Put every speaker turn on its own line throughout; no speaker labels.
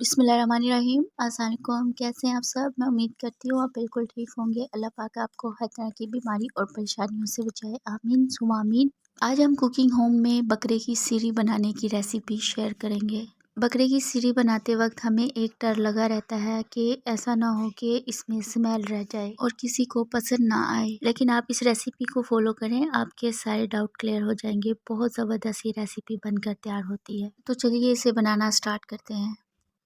बिस्मिल्लाहिर्रहमानिर्रहीम। अस्सलाम वालेकुम। कैसे हैं आप सब? मैं उम्मीद करती हूँ आप बिल्कुल ठीक होंगे। अल्लाह पाक आपको हर तरह की बीमारी और परेशानियों से बचाए, आमीन सुम्मा आमीन। आज हम कुकिंग होम में बकरे की सीरी बनाने की रेसिपी शेयर करेंगे। बकरे की सीरी बनाते वक्त हमें एक डर लगा रहता है कि ऐसा ना हो कि इसमें स्मेल रह जाए और किसी को पसंद ना आए, लेकिन आप इस रेसिपी को फॉलो करें, आपके सारे डाउट क्लियर हो जाएंगे। बहुत ज़बरदस्त ये रेसिपी बनकर तैयार होती है। तो चलिए इसे बनाना स्टार्ट करते हैं।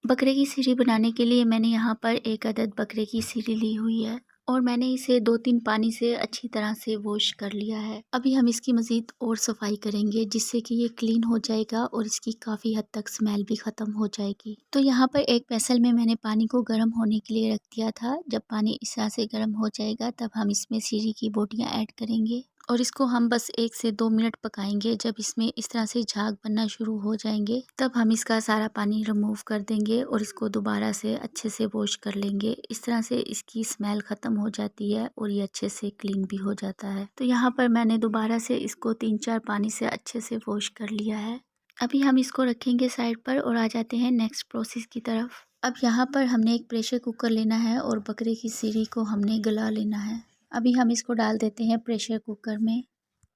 बकरे की सीरी बनाने के लिए मैंने यहाँ पर एक अदद बकरे की सीरी ली हुई है और मैंने इसे 2-3 पानी से अच्छी तरह से वॉश कर लिया है। अभी हम इसकी मज़ीद और सफाई करेंगे जिससे कि ये क्लीन हो जाएगा और इसकी काफ़ी हद तक स्मेल भी ख़त्म हो जाएगी। तो यहाँ पर एक पेसल में मैंने पानी को गर्म होने के लिए रख दिया था। जब पानी इस तरह से गर्म हो जाएगा तब हम इसमें सीरी की बोटियाँ ऐड करेंगे और इसको हम बस 1 से 2 मिनट पकाएंगे। जब इसमें इस तरह से झाग बनना शुरू हो जाएंगे तब हम इसका सारा पानी रिमूव कर देंगे और इसको दोबारा से अच्छे से वॉश कर लेंगे। इस तरह से इसकी स्मेल ख़त्म हो जाती है और ये अच्छे से क्लीन भी हो जाता है। तो यहाँ पर मैंने दोबारा से इसको 3-4 पानी से अच्छे से वॉश कर लिया है। अभी हम इसको रखेंगे साइड पर और आ जाते हैं नेक्स्ट प्रोसेस की तरफ। अब यहाँ पर हमने एक प्रेशर कुकर लेना है और बकरे की सीरी को हमने गला लेना है। अभी हम इसको डाल देते हैं प्रेशर कुकर में।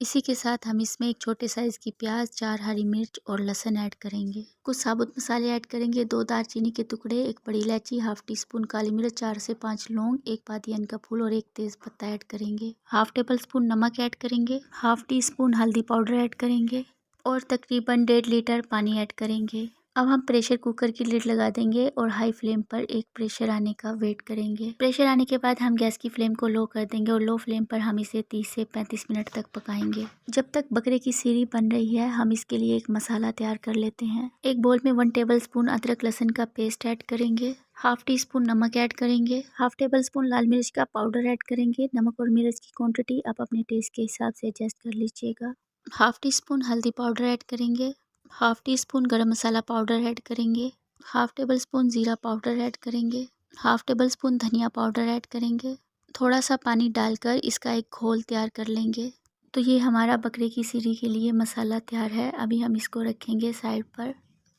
इसी के साथ हम इसमें एक छोटे साइज़ की प्याज, 4 हरी मिर्च और लहसुन ऐड करेंगे। कुछ साबुत मसाले ऐड करेंगे, 2 दालचीनी के टुकड़े, 1 बड़ी इलायची, हाफ टी स्पून काली मिर्च, 4 से 5 लौंग, 1 पादियन का फूल और 1 तेज़ पत्ता ऐड करेंगे। हाफ टेबल स्पून नमक ऐड करेंगे, हाफ टी स्पून हल्दी पाउडर ऐड करेंगे और तकरीबन 1.5 लीटर पानी ऐड करेंगे। अब हम प्रेशर कुकर की लिड लगा देंगे और हाई फ्लेम पर एक प्रेशर आने का वेट करेंगे। प्रेशर आने के बाद हम गैस की फ्लेम को लो कर देंगे और लो फ्लेम पर हम इसे 30 से 35 मिनट तक पकाएंगे। जब तक बकरे की सीरी बन रही है हम इसके लिए एक मसाला तैयार कर लेते हैं। एक बोल में 1 टेबल स्पून अदरक लहसुन का पेस्ट ऐड करेंगे, हाफ टी स्पून नमक ऐड करेंगे, हाफ टेबल स्पून लाल मिर्च का पाउडर ऐड करेंगे। नमक और मिर्च की क्वांटिटी आप अपने टेस्ट के हिसाब से एडजस्ट कर लीजिएगा। हाफ टी स्पून हल्दी पाउडर ऐड करेंगे, हाफ टी स्पून गरम मसाला पाउडर ऐड करेंगे, हाफ टेबल स्पून ज़ीरा पाउडर ऐड करेंगे, हाफ टेबल स्पून धनिया पाउडर ऐड करेंगे। थोड़ा सा पानी डालकर इसका एक घोल तैयार कर लेंगे। तो ये हमारा बकरे की सीरी के लिए मसाला तैयार है। अभी हम इसको रखेंगे साइड पर।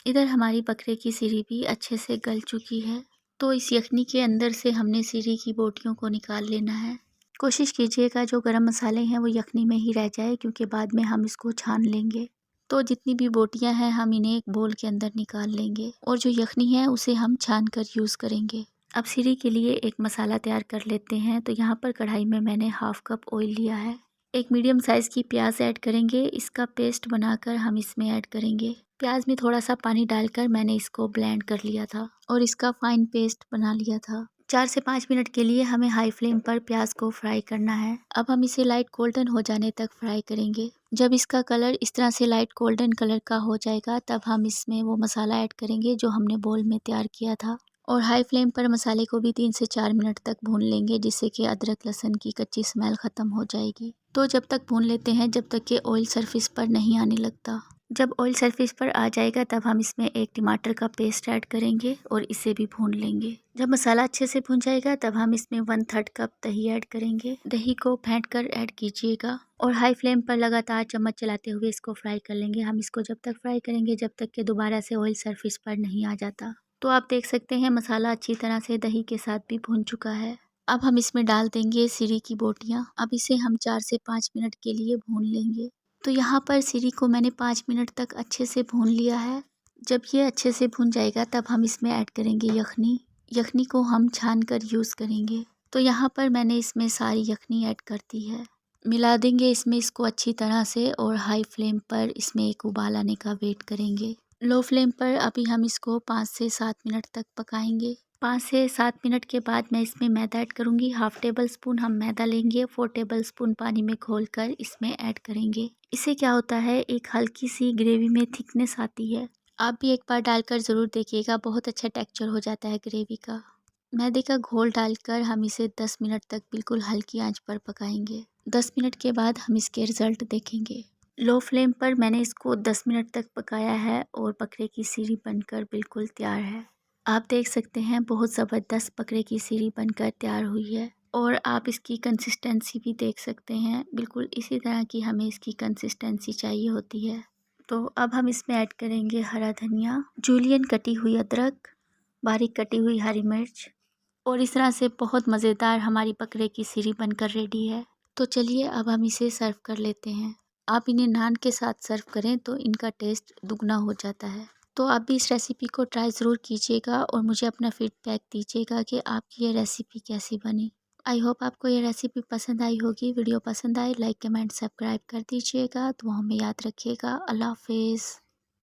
इधर हमारी बकरे की सीरी भी अच्छे से गल चुकी है। तो इस यखनी के अंदर से हमने सीरी की बोटियों को निकाल लेना है। कोशिश कीजिएगा जो गरम मसाले हैं वो यखनी में ही रह जाए क्योंकि बाद में हम इसको छान लेंगे। तो जितनी भी बोटियां हैं हम इन्हें एक बोल के अंदर निकाल लेंगे और जो यखनी है उसे हम छान कर यूज़ करेंगे। अब सीरी के लिए एक मसाला तैयार कर लेते हैं। तो यहाँ पर कढ़ाई में मैंने हाफ कप ऑयल लिया है। एक मीडियम साइज़ की प्याज ऐड करेंगे, इसका पेस्ट बनाकर हम इसमें ऐड करेंगे। प्याज में थोड़ा सा पानी डालकर मैंने इसको ब्लेंड कर लिया था और इसका फाइन पेस्ट बना लिया था। 4 से 5 मिनट के लिए हमें हाई फ्लेम पर प्याज को फ्राई करना है। अब हम इसे लाइट गोल्डन हो जाने तक फ्राई करेंगे। जब इसका कलर इस तरह से लाइट गोल्डन कलर का हो जाएगा तब हम इसमें वो मसाला ऐड करेंगे जो हमने बोल में तैयार किया था और हाई फ्लेम पर मसाले को भी 3 से 4 मिनट तक भून लेंगे जिससे कि अदरक लहसुन की कच्ची स्मेल ख़त्म हो जाएगी। तो जब तक भून लेते हैं जब तक कि ऑयल सरफेस पर नहीं आने लगता। जब ऑयल सरफेस पर आ जाएगा तब हम इसमें एक टमाटर का पेस्ट ऐड करेंगे और इसे भी भून लेंगे। जब मसाला अच्छे से भून जाएगा तब हम इसमें 1/3 कप दही ऐड करेंगे। दही को फेंट कर ऐड कीजिएगा और हाई फ्लेम पर लगातार चम्मच चलाते हुए इसको फ्राई कर लेंगे। हम इसको जब तक फ्राई करेंगे जब तक कि दोबारा से ऑयल सरफेस पर नहीं आ जाता। तो आप देख सकते हैं मसाला अच्छी तरह से दही के साथ भी भून चुका है। अब हम इसमें डाल देंगे सीरी की बोटियाँ। अब इसे हम 4 से 5 मिनट के लिए भून लेंगे। तो यहाँ पर सीरी को मैंने 5 मिनट तक अच्छे से भून लिया है। जब ये अच्छे से भून जाएगा तब हम इसमें ऐड करेंगे यखनी। यखनी को हम छान कर यूज़ करेंगे। तो यहाँ पर मैंने इसमें सारी यखनी ऐड कर दी है। मिला देंगे इसमें इसको अच्छी तरह से और हाई फ्लेम पर इसमें एक उबाल आने का वेट करेंगे। लो फ्लेम पर अभी हम इसको 5 से 7 मिनट तक पकाएंगे। 5 से 7 मिनट के बाद मैं इसमें मैदा ऐड करूँगी। हाफ टेबल स्पून हम मैदा लेंगे, 4 टेबल स्पून पानी में घोलकर इसमें ऐड करेंगे। इससे क्या होता है एक हल्की सी ग्रेवी में थिकनेस आती है। आप भी एक बार डालकर ज़रूर देखिएगा, बहुत अच्छा टेक्सचर हो जाता है ग्रेवी का। मैदे का घोल डालकर हम इसे 10 मिनट तक बिल्कुल हल्की आंच पर पकाएंगे। 10 मिनट के बाद हम इसके रिज़ल्ट देखेंगे। लो फ्लेम पर मैंने इसको 10 मिनट तक पकाया है और बकरे की सीरी बनकर बिल्कुल तैयार है। आप देख सकते हैं बहुत ज़बरदस्त बकरे की सीरी बनकर तैयार हुई है और आप इसकी कंसिस्टेंसी भी देख सकते हैं। बिल्कुल इसी तरह की हमें इसकी कंसिस्टेंसी चाहिए होती है। तो अब हम इसमें ऐड करेंगे हरा धनिया, जूलियन कटी हुई अदरक बारीक कटी हुई हरी मिर्च और इस तरह से बहुत मज़ेदार हमारी बकरे की सिरी बनकर रेडी है। तो चलिए अब हम इसे सर्व कर लेते हैं। आप इन्हें नान के साथ सर्व करें तो इनका टेस्ट दुगना हो जाता है। तो आप भी इस रेसिपी को ट्राई ज़रूर कीजिएगा और मुझे अपना फीडबैक दीजिएगा कि आपकी ये रेसिपी कैसी बनी। आई होप आपको ये रेसिपी पसंद आई होगी। वीडियो पसंद आए लाइक कमेंट सब्सक्राइब कर दीजिएगा। तो हमें याद रखिएगा। अल्लाह हाफिज़।